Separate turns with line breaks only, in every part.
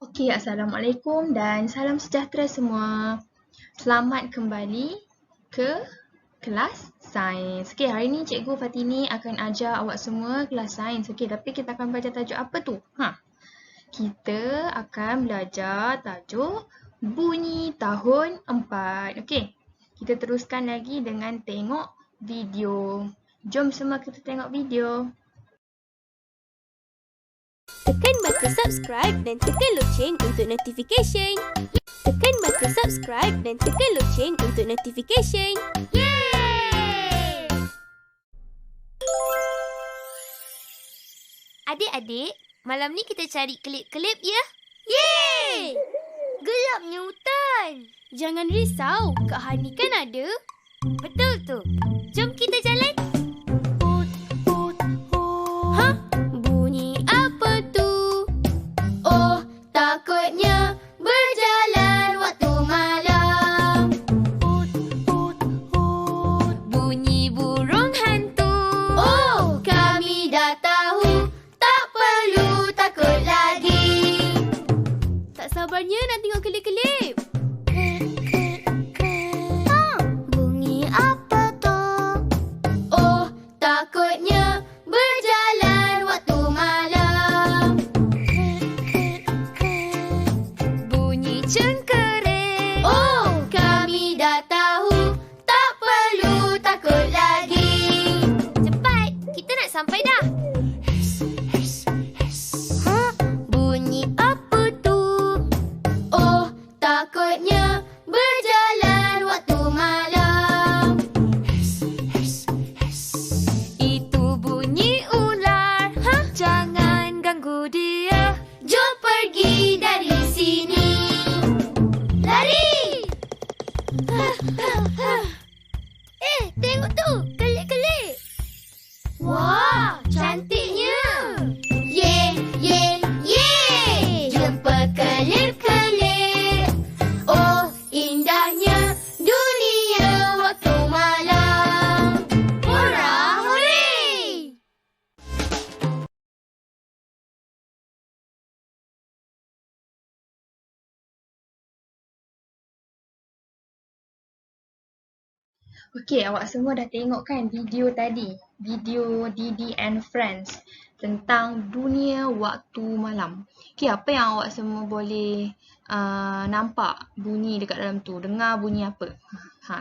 Okey, Assalamualaikum dan salam sejahtera semua. Selamat kembali ke kelas sains. Okey, hari ni Cikgu Fatini akan ajar awak semua kelas sains. Okey, tapi kita akan belajar tajuk apa tu? Kita akan belajar tajuk bunyi tahun 4. Okey, kita teruskan lagi dengan tengok video. Jom semua kita tengok video.
Tekan button subscribe dan tekan loceng untuk notification. Tekan button subscribe dan tekan loceng untuk notification. Yeay! Adik-adik, malam ni kita cari kelip-kelip ya? Yeay! Gelapnya hutan. Jangan risau, Kak Hani kan ada. Betul tu. Jom kita jalan. Bunyi apa tu? Oh, takutnya berjalan waktu malam. Bunyi burung hantu. Oh, kami dah tahu. Tak perlu takut lagi. Tak sabarnya nak tengok kelip-kelip. Bunyi apa tu? Oh, takutnya berjalan waktu malam. Bunyi cengkerik. Oh, kami dah tahu. Tak perlu takut lagi. Cepat, kita nak sampai dah. Bunyi apa tu? Oh, takutnya berjalan waktu malam. Itu bunyi ular. Jangan ganggu dia. Jom pergi dari sini. Lari! Tengok tu, kelip-kelip. Wah, cantiknya. Ye, ye, ye. Jumpa kelip-kelip. Oh, indahnya dunia waktu malam. Hurra, hooray!
Okey, awak semua dah tengok kan video tadi? Video Didi and Friends tentang dunia waktu malam. Okey, apa yang awak semua boleh nampak bunyi dekat dalam tu? Dengar bunyi apa?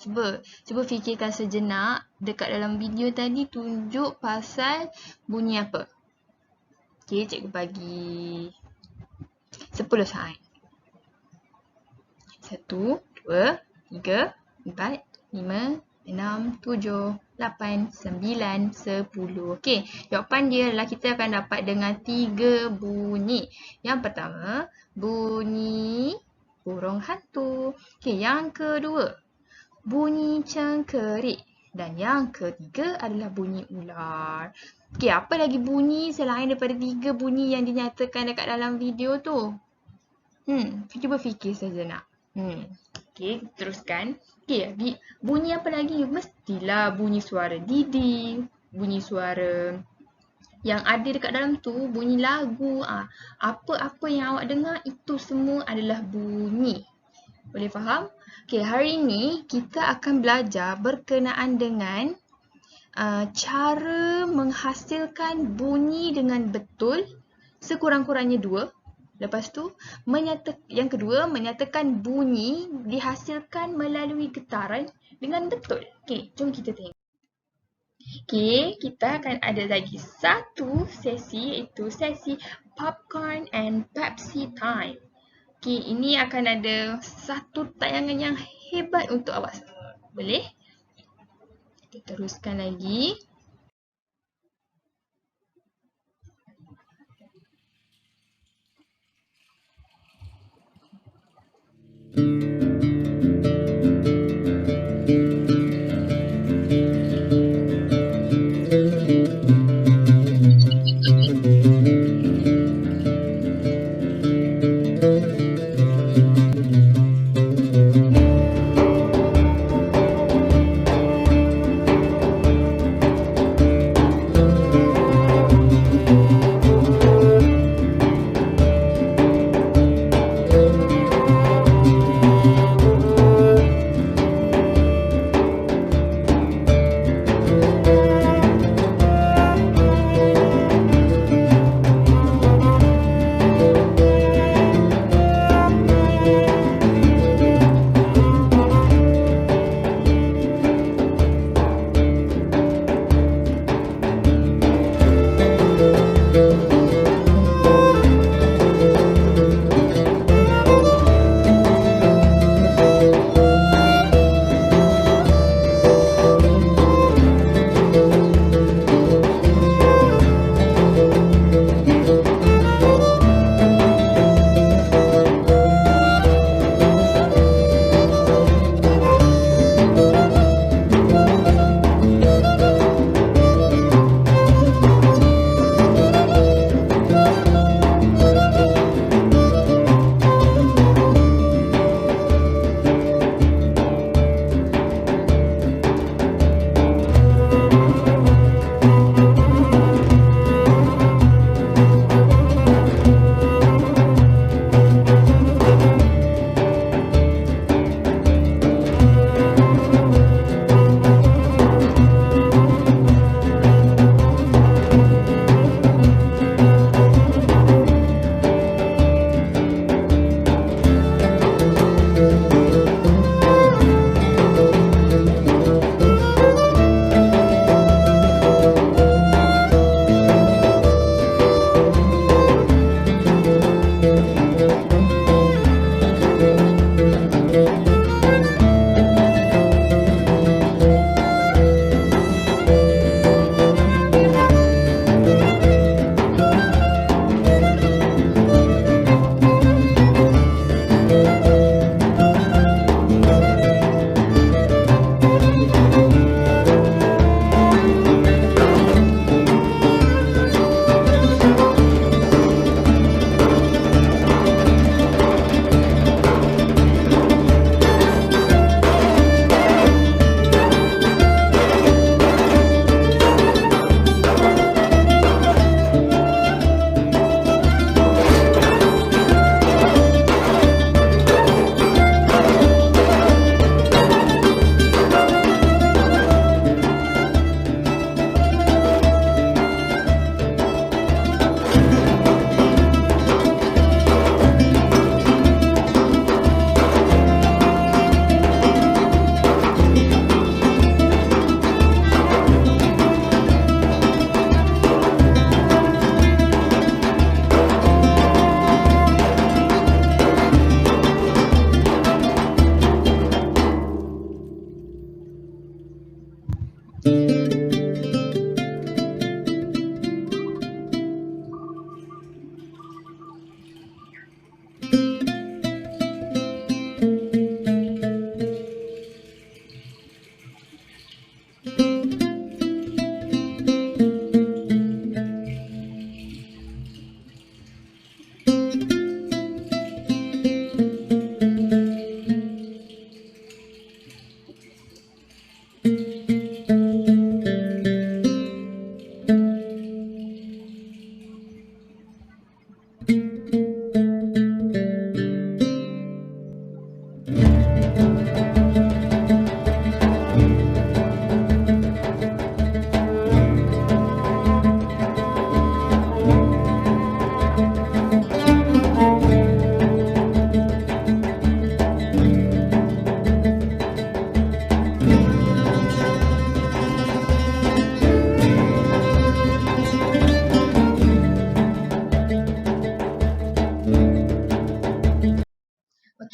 Cuba fikirkan sejenak dekat dalam video tadi tunjuk pasal bunyi apa? Okey, cikgu bagi 10 saat. 1, 2, 3, 4, 5, 6, 7, 8, 9, 10. Okey, jawapan dia adalah kita akan dapat dengar 3 bunyi. Yang pertama, bunyi burung hantu. Okey, yang kedua, bunyi cengkerik. Dan yang ketiga adalah bunyi ular. Okey, apa lagi bunyi selain daripada 3 bunyi yang dinyatakan dekat dalam video tu? Cuba fikir sejenak. Okey, teruskan. Okey, bunyi apa lagi? Mestilah bunyi suara Didi, bunyi suara yang ada dekat dalam tu, bunyi lagu. Apa-apa yang awak dengar itu semua adalah bunyi. Boleh faham? Okey, hari ni kita akan belajar berkenaan dengan cara menghasilkan bunyi dengan betul, sekurang-kurangnya 2. Lepas tu, yang kedua, menyatakan bunyi dihasilkan melalui getaran dengan betul. Okey, jom kita tengok. Okey, kita akan ada lagi satu sesi, iaitu sesi Popcorn and Pepsi Time. Okey, ini akan ada satu tayangan yang hebat untuk awak semua. Boleh? Kita teruskan lagi.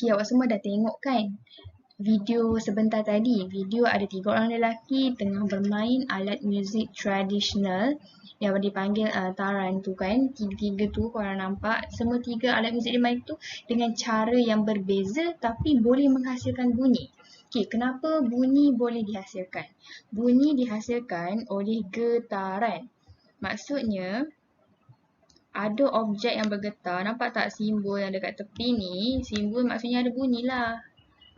Okay, awak semua dah tengok kan video sebentar tadi. Video ada 3 orang lelaki tengah bermain alat muzik tradisional yang dipanggil taran tu kan. Tiga-tiga tu korang nampak. Semua 3 alat muzik dimain tu dengan cara yang berbeza tapi boleh menghasilkan bunyi. Okay, kenapa bunyi boleh dihasilkan? Bunyi dihasilkan oleh getaran. Maksudnya, ada objek yang bergetar. Nampak tak simbol yang dekat tepi ni? Simbol maksudnya ada bunyi lah.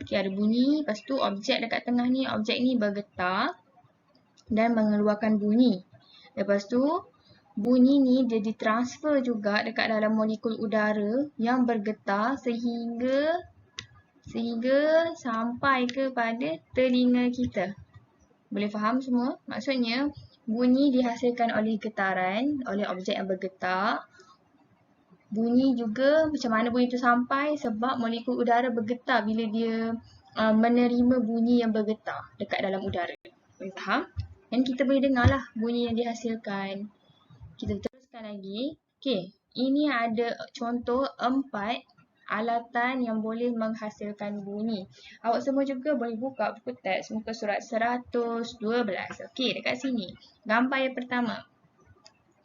Okay, ada bunyi. Lepas tu objek dekat tengah ni, objek ni bergetar dan mengeluarkan bunyi. Lepas tu, bunyi ni dia ditransfer juga dekat dalam molekul udara yang bergetar sehingga sampai kepada telinga kita. Boleh faham semua? Maksudnya, bunyi dihasilkan oleh getaran, oleh objek yang bergetar. Bunyi juga, macam mana bunyi itu sampai? Sebab molekul udara bergetar bila dia menerima bunyi yang bergetar dekat dalam udara. Boleh faham? Dan kita boleh dengar lah bunyi yang dihasilkan. Kita teruskan lagi. Okay, ini ada contoh 4 alatan yang boleh menghasilkan bunyi. Awak semua juga boleh buka buku teks muka surat 112. Okey, dekat sini. Gambar yang pertama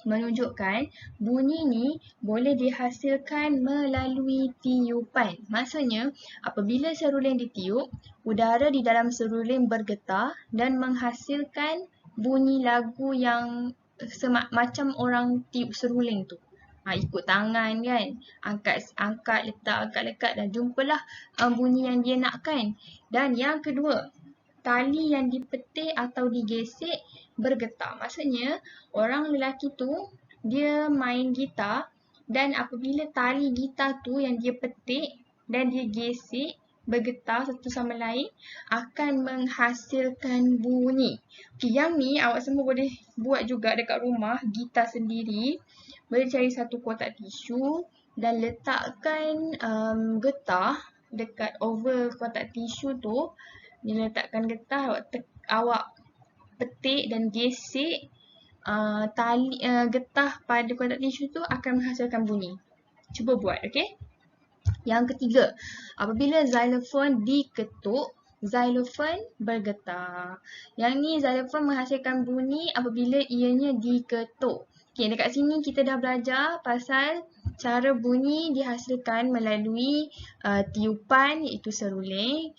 menunjukkan bunyi ni boleh dihasilkan melalui tiupan. Maksudnya, apabila seruling ditiup, udara di dalam seruling bergetar dan menghasilkan bunyi lagu yang macam orang tiup seruling tu. Ikut tangan kan, angkat letak dan jumpalah bunyi yang dia nakkan. Dan yang kedua, tali yang dipetik atau digesek bergetar. Maksudnya orang lelaki tu dia main gitar dan apabila tali gitar tu yang dia petik dan dia gesek bergetar satu sama lain akan menghasilkan bunyi. Okay, yang ni awak semua boleh buat juga dekat rumah, gitar sendiri. Boleh cari satu kotak tisu dan letakkan getah dekat over kotak tisu tu. Bila letakkan getah, awak petik dan gesek tali getah pada kotak tisu tu akan menghasilkan bunyi. Cuba buat, okey? Yang ketiga, apabila xylophone diketuk, xylophone bergetar. Yang ni xylophone menghasilkan bunyi apabila ianya diketuk. Okay, dekat sini kita dah belajar pasal cara bunyi dihasilkan melalui tiupan iaitu seruling,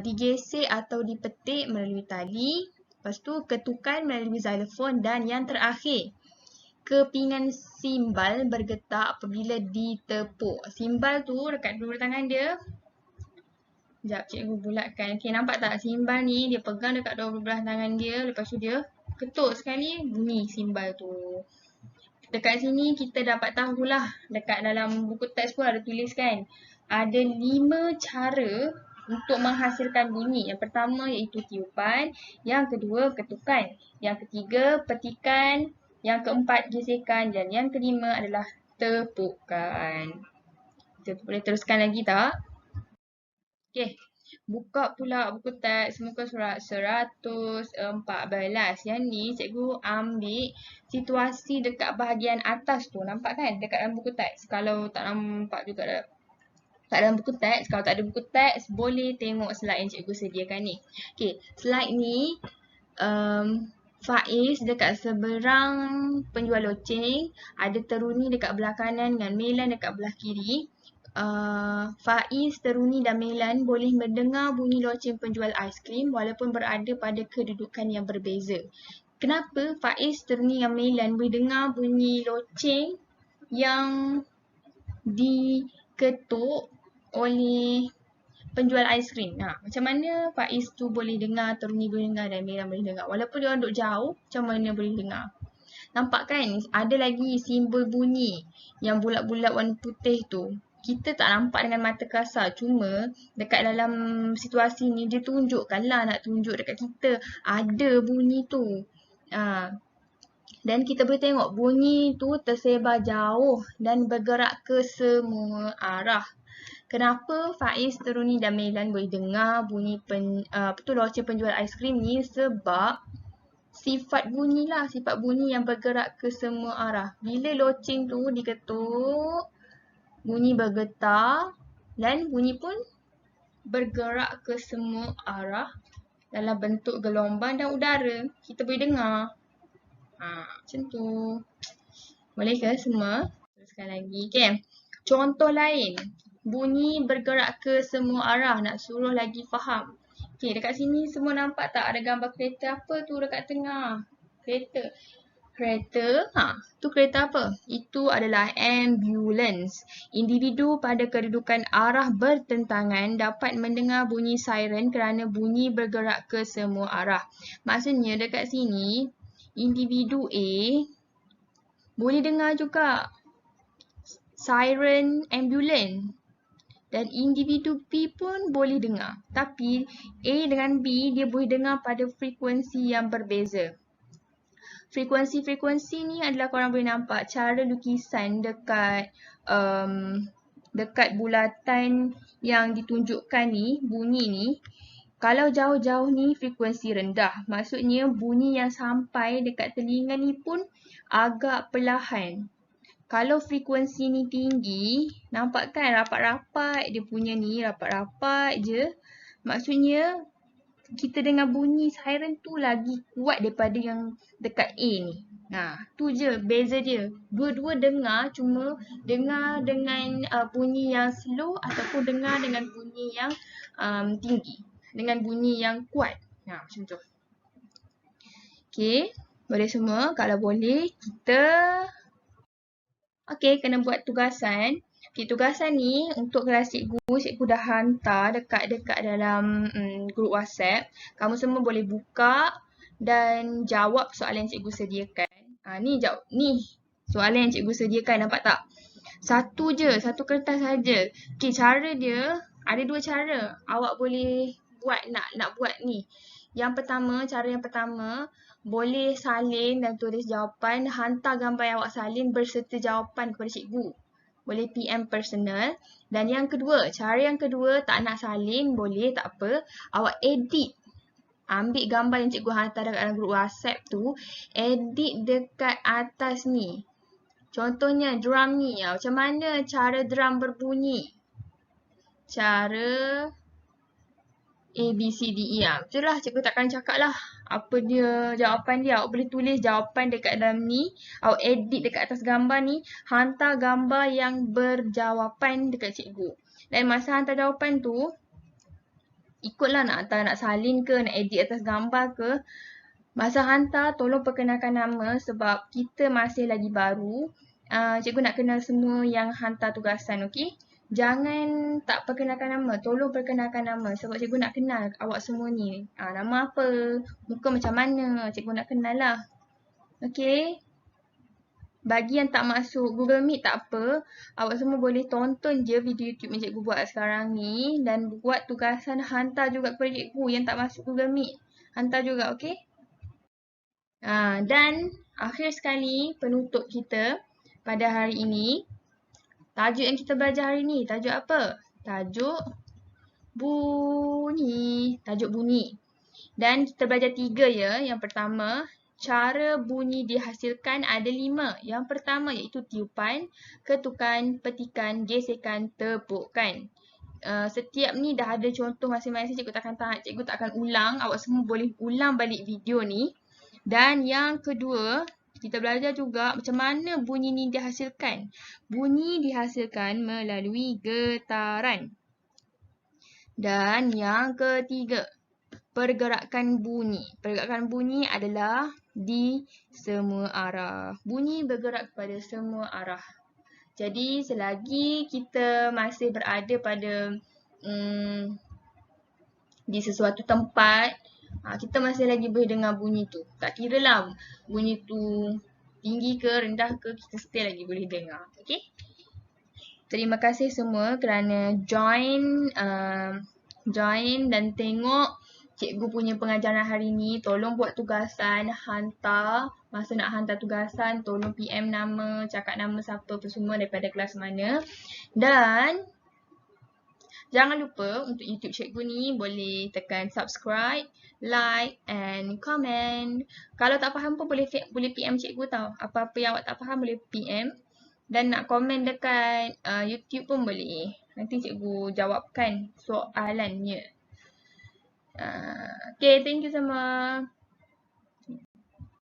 digesek atau dipetik melalui tali, lepas tu ketukan melalui xylophone dan yang terakhir, kepingan simbal bergetar apabila ditepuk. Simbal tu dekat dua tangan dia. Sekejap cikgu bulatkan. Okay, nampak tak simbal ni dia pegang dekat dua belah tangan dia. Lepas tu dia ketuk sekali bunyi simbal tu. Dekat sini kita dapat tahulah dekat dalam buku teks pun ada tulis kan. Ada 5 cara untuk menghasilkan bunyi. Yang pertama iaitu tiupan. Yang kedua ketukan. Yang ketiga petikan. Yang keempat gesekan dan yang kelima adalah tepukan. Kita boleh teruskan lagi tak? Okey. Buka pula buku teks muka surat 114. Yang ni cikgu ambil situasi dekat bahagian atas tu. Nampak kan dekat dalam buku teks. Kalau tak nampak juga tak dalam buku teks. Kalau tak ada buku teks boleh tengok slide yang cikgu sediakan ni. Okey, slide ni Faiz dekat seberang penjual loceng, ada Teruni dekat belah kanan dengan Melan dekat belah kiri. Faiz, Teruni dan Melan boleh mendengar bunyi loceng penjual aiskrim walaupun berada pada kedudukan yang berbeza. Kenapa Faiz, Teruni dan Melan boleh dengar bunyi loceng yang diketuk oleh penjual aiskrim? Macam mana Faiz tu boleh dengar, Teruni boleh dengar dan Melan boleh dengar? Walaupun dia orang duduk jauh, macam mana boleh dengar? Nampak kan? Ada lagi simbol bunyi yang bulat-bulat warna putih tu. Kita tak nampak dengan mata kasar. Cuma dekat dalam situasi ni dia tunjukkan lah, nak tunjuk dekat kita ada bunyi tu. Dan kita boleh tengok bunyi tu tersebar jauh dan bergerak ke semua arah. Kenapa Faiz, Teruni dan Melan boleh dengar bunyi loceng penjual aiskrim ni? Sebab sifat bunyi lah, sifat bunyi yang bergerak ke semua arah. Bila loceng tu diketuk, bunyi bergetar dan bunyi pun bergerak ke semua arah dalam bentuk gelombang dan udara. Kita boleh dengar. Macam tu. Boleh ke semua? Teruskan lagi. Okay. Contoh lain. Bunyi bergerak ke semua arah. Nak suruh lagi faham. Okay, dekat sini semua nampak tak ada gambar kereta apa tu dekat tengah? Kereta. Kereta, tu kereta apa? Itu adalah ambulans. Individu pada kedudukan arah bertentangan dapat mendengar bunyi siren kerana bunyi bergerak ke semua arah. Maksudnya dekat sini, individu A boleh dengar juga siren ambulans. Dan individu B pun boleh dengar. Tapi A dengan B dia boleh dengar pada frekuensi yang berbeza. Frekuensi-frekuensi ni adalah korang boleh nampak cara lukisan dekat dekat bulatan yang ditunjukkan ni, bunyi ni. Kalau jauh-jauh ni frekuensi rendah. Maksudnya bunyi yang sampai dekat telinga ni pun agak perlahan. Kalau frekuensi ni tinggi, nampak kan rapat-rapat dia punya ni, rapat-rapat je. Maksudnya kita dengar bunyi siren tu lagi kuat daripada yang dekat A ni. Tu je beza dia. Dua-dua dengar, cuma dengar dengan bunyi yang slow ataupun dengar dengan bunyi yang tinggi. Dengan bunyi yang kuat. Macam tu. Okay, boleh semua? Kalau boleh, kita kena buat tugasan. Tugasan ni untuk kelas cikgu dah hantar dekat dalam grup WhatsApp. Kamu semua boleh buka dan jawab soalan yang cikgu sediakan. Ni soalan yang cikgu sediakan, nampak tak? Satu kertas saja. Cara dia ada dua cara. Awak boleh buat nak buat ni. Cara yang pertama, boleh salin dan tulis jawapan, hantar gambar yang awak salin berserta jawapan kepada cikgu. Boleh PM personal. Dan cara yang kedua, tak nak salin, boleh, tak apa. Awak edit. Ambil gambar yang cikgu hantar dekat dalam grup WhatsApp tu, edit dekat atas ni. Contohnya drum ni. Macam mana cara drum berbunyi? Cara A, B, C, D, E. Betul lah, cikgu takkan cakap lah apa dia jawapan dia. Awak boleh tulis jawapan dekat dalam ni. Awak edit dekat atas gambar ni. Hantar gambar yang berjawapan dekat cikgu. Dan masa hantar jawapan tu, ikutlah nak salin ke, nak edit atas gambar ke. Masa hantar, tolong perkenalkan nama sebab kita masih lagi baru. Cikgu nak kenal semua yang hantar tugasan, okey? Jangan tak perkenalkan nama. Tolong perkenalkan nama sebab cikgu nak kenal awak semua ni. Nama apa? Muka macam mana? Cikgu nak kenal lah. Okay? Bagi yang tak masuk Google Meet tak apa. Awak semua boleh tonton je video YouTube yang cikgu buat sekarang ni. Dan buat tugasan, hantar juga kepada cikgu yang tak masuk Google Meet. Hantar juga, okay? Dan akhir sekali penutup kita pada hari ini. Tajuk yang kita belajar hari ni, tajuk apa? Tajuk bunyi. Dan kita belajar 3 ya. Yang pertama, cara bunyi dihasilkan ada 5. Yang pertama iaitu tiupan, ketukan, petikan, gesekan, tepukan. Setiap ni dah ada contoh masing-masing. Cikgu takkan ulang. Awak semua boleh ulang balik video ni. Dan yang kedua, kita belajar juga macam mana bunyi ni dihasilkan. Bunyi dihasilkan melalui getaran. Dan yang ketiga, pergerakan bunyi. Pergerakan bunyi adalah di semua arah. Bunyi bergerak kepada semua arah. Jadi selagi kita masih berada pada di sesuatu tempat, kita masih lagi boleh dengar bunyi tu. Tak kira lah bunyi tu tinggi ke, rendah ke, kita still lagi boleh dengar. Okay? Terima kasih semua kerana join dan tengok cikgu punya pengajaran hari ni. Tolong buat tugasan, hantar. Masa nak hantar tugasan, tolong PM nama, cakap nama siapa apa semua daripada kelas mana. Dan jangan lupa untuk YouTube cikgu ni boleh tekan subscribe, like and comment. Kalau tak faham pun boleh PM cikgu tau. Apa-apa yang awak tak faham boleh PM. Dan nak komen dekat YouTube pun boleh. Nanti cikgu jawabkan soalannya. Okay, thank you semua.